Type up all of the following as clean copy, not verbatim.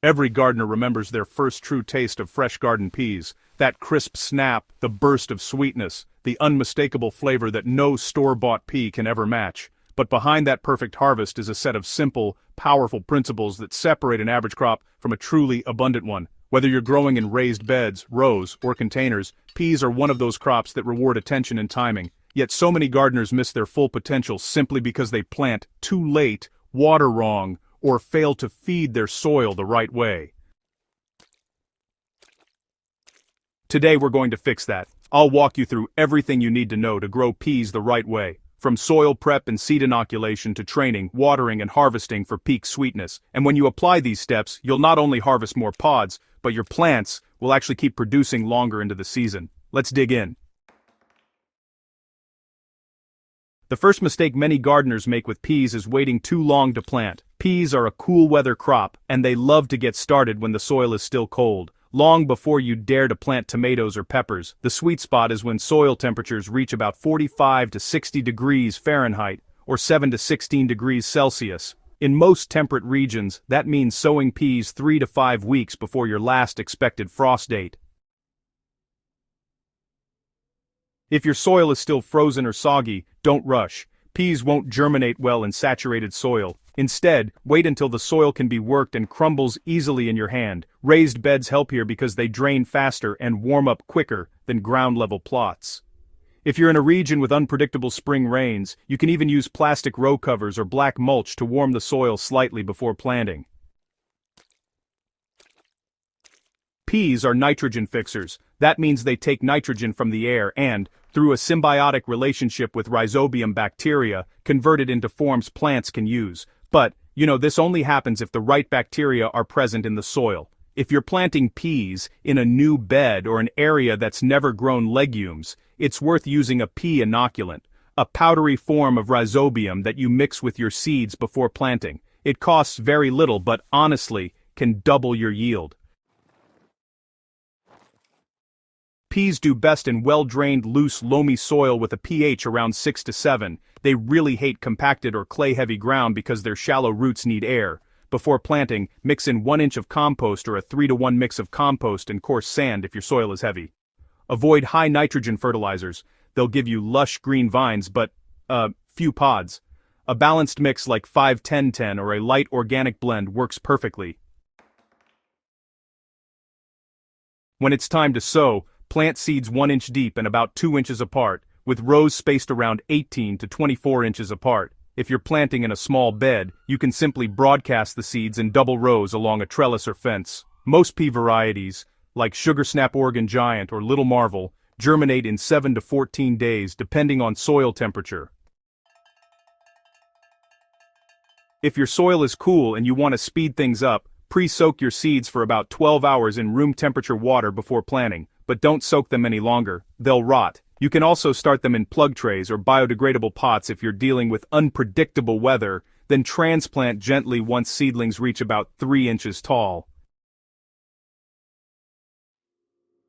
Every gardener remembers their first true taste of fresh garden peas, that crisp snap, the burst of sweetness, the unmistakable flavor that no store-bought pea can ever match. But behind that perfect harvest is a set of simple, powerful principles that separate an average crop from a truly abundant one. Whether you're growing in raised beds, rows, or containers, peas are one of those crops that reward attention and timing. Yet so many gardeners miss their full potential simply because they plant too late, water wrong, or fail to feed their soil the right way. Today we're going to fix that. I'll walk you through everything you need to know to grow peas the right way. From soil prep and seed inoculation to training, watering, and harvesting for peak sweetness. And when you apply these steps, you'll not only harvest more pods, but your plants will actually keep producing longer into the season. Let's dig in. The first mistake many gardeners make with peas is waiting too long to plant. Peas are a cool weather crop, and they love to get started when the soil is still cold. Long before you dare to plant tomatoes or peppers, the sweet spot is when soil temperatures reach about 45 to 60 degrees Fahrenheit, or 7 to 16 degrees Celsius. In most temperate regions, that means sowing peas 3 to 5 weeks before your last expected frost date. If your soil is still frozen or soggy, don't rush. Peas won't germinate well in saturated soil. Instead, wait until the soil can be worked and crumbles easily in your hand. Raised beds help here because they drain faster and warm up quicker than ground-level plots. If you're in a region with unpredictable spring rains, you can even use plastic row covers or black mulch to warm the soil slightly before planting. Peas are nitrogen fixers. That means they take nitrogen from the air and, through a symbiotic relationship with rhizobium bacteria, convert it into forms plants can use. But, this only happens if the right bacteria are present in the soil. If you're planting peas in a new bed or an area that's never grown legumes, it's worth using a pea inoculant, a powdery form of rhizobium that you mix with your seeds before planting. It costs very little but honestly can double your yield. Peas do best in well-drained, loose, loamy soil with a pH around 6 to 7. They really hate compacted or clay-heavy ground because their shallow roots need air. Before planting, mix in 1 inch of compost or a 3-to-1 mix of compost and coarse sand if your soil is heavy. Avoid high nitrogen fertilizers. They'll give you lush green vines but, few pods. A balanced mix like 5-10-10 or a light organic blend works perfectly. When it's time to sow, plant seeds 1 inch deep and about 2 inches apart, with rows spaced around 18 to 24 inches apart. If you're planting in a small bed, you can simply broadcast the seeds in double rows along a trellis or fence. Most pea varieties, like Sugar Snap Oregon Giant or Little Marvel, germinate in 7 to 14 days depending on soil temperature. If your soil is cool and you want to speed things up, pre-soak your seeds for about 12 hours in room temperature water before planting. But don't soak them any longer, they'll rot. You can also start them in plug trays or biodegradable pots if you're dealing with unpredictable weather, then transplant gently once seedlings reach about 3 inches tall.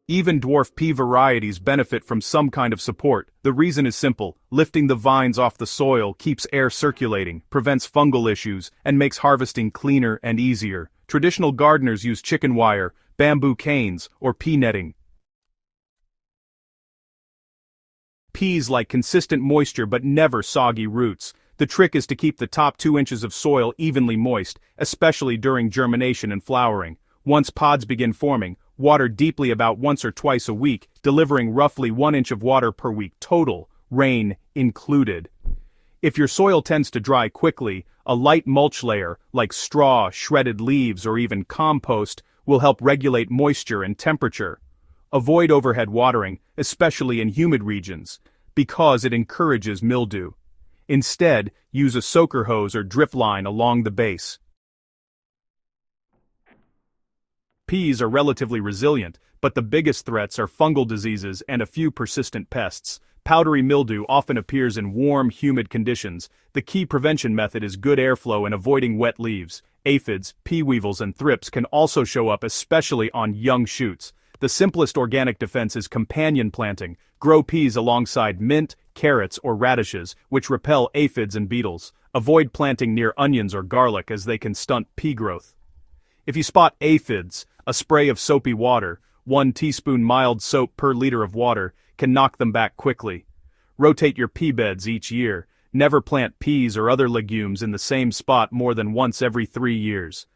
Even dwarf pea varieties benefit from some kind of support. The reason is simple: lifting the vines off the soil keeps air circulating, prevents fungal issues, and makes harvesting cleaner and easier. Traditional gardeners use chicken wire, bamboo canes, or pea netting. Peas like consistent moisture but never soggy roots. The trick is to keep the top 2 inches of soil evenly moist, especially during germination and flowering. Once pods begin forming, water deeply about once or twice a week, delivering roughly 1 inch of water per week total, rain included. If your soil tends to dry quickly, a light mulch layer, like straw, shredded leaves, or even compost, will help regulate moisture and temperature. Avoid overhead watering, especially in humid regions, because it encourages mildew. Instead, use a soaker hose or drip line along the base. Peas are relatively resilient, but the biggest threats are fungal diseases and a few persistent pests. Powdery mildew often appears in warm, humid conditions. The key prevention method is good airflow and avoiding wet leaves. Aphids, pea weevils, and thrips can also show up, especially on young shoots. The simplest organic defense is companion planting. Grow peas alongside mint, carrots, or radishes, which repel aphids and beetles. Avoid planting near onions or garlic as they can stunt pea growth. If you spot aphids, a spray of soapy water, 1 teaspoon mild soap per liter of water, can knock them back quickly. Rotate your pea beds each year. Never plant peas or other legumes in the same spot more than once every 3 years.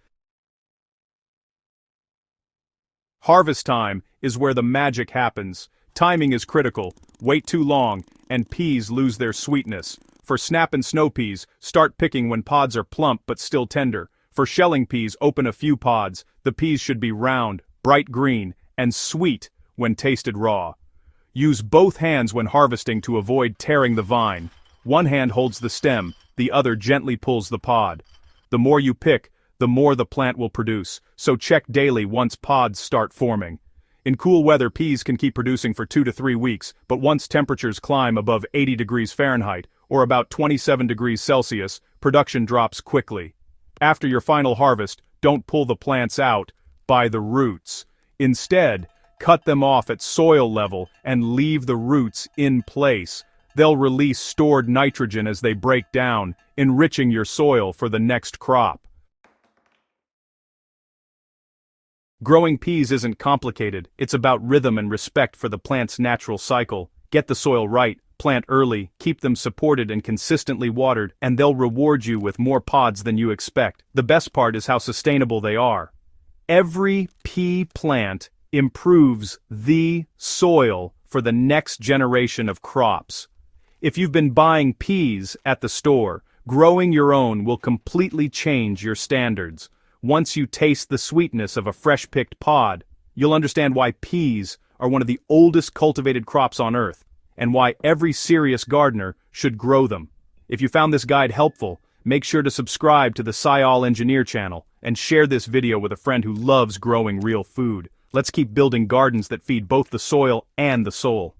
Harvest time is where the magic happens. Timing is critical. Wait too long, and peas lose their sweetness. For snap and snow peas, start picking when pods are plump but still tender. For shelling peas, open a few pods. The peas should be round, bright green, and sweet when tasted raw. Use both hands when harvesting to avoid tearing the vine. One hand holds the stem, the other gently pulls the pod. The more you pick, the more the plant will produce, so check daily once pods start forming. In cool weather, peas can keep producing for 2 to 3 weeks, but once temperatures climb above 80 degrees Fahrenheit, or about 27 degrees Celsius, production drops quickly. After your final harvest, don't pull the plants out by the roots. Instead, cut them off at soil level and leave the roots in place. They'll release stored nitrogen as they break down, enriching your soil for the next crop. Growing peas isn't complicated. It's about rhythm and respect for the plant's natural cycle. Get the soil right, plant early, keep them supported and consistently watered, and they'll reward you with more pods than you expect. The best part is how sustainable they are. Every pea plant improves the soil for the next generation of crops. If you've been buying peas at the store, growing your own will completely change your standards. Once you taste the sweetness of a fresh-picked pod, you'll understand why peas are one of the oldest cultivated crops on Earth, and why every serious gardener should grow them. If you found this guide helpful, make sure to subscribe to the Sciol Engineer channel, and share this video with a friend who loves growing real food. Let's keep building gardens that feed both the soil and the soul.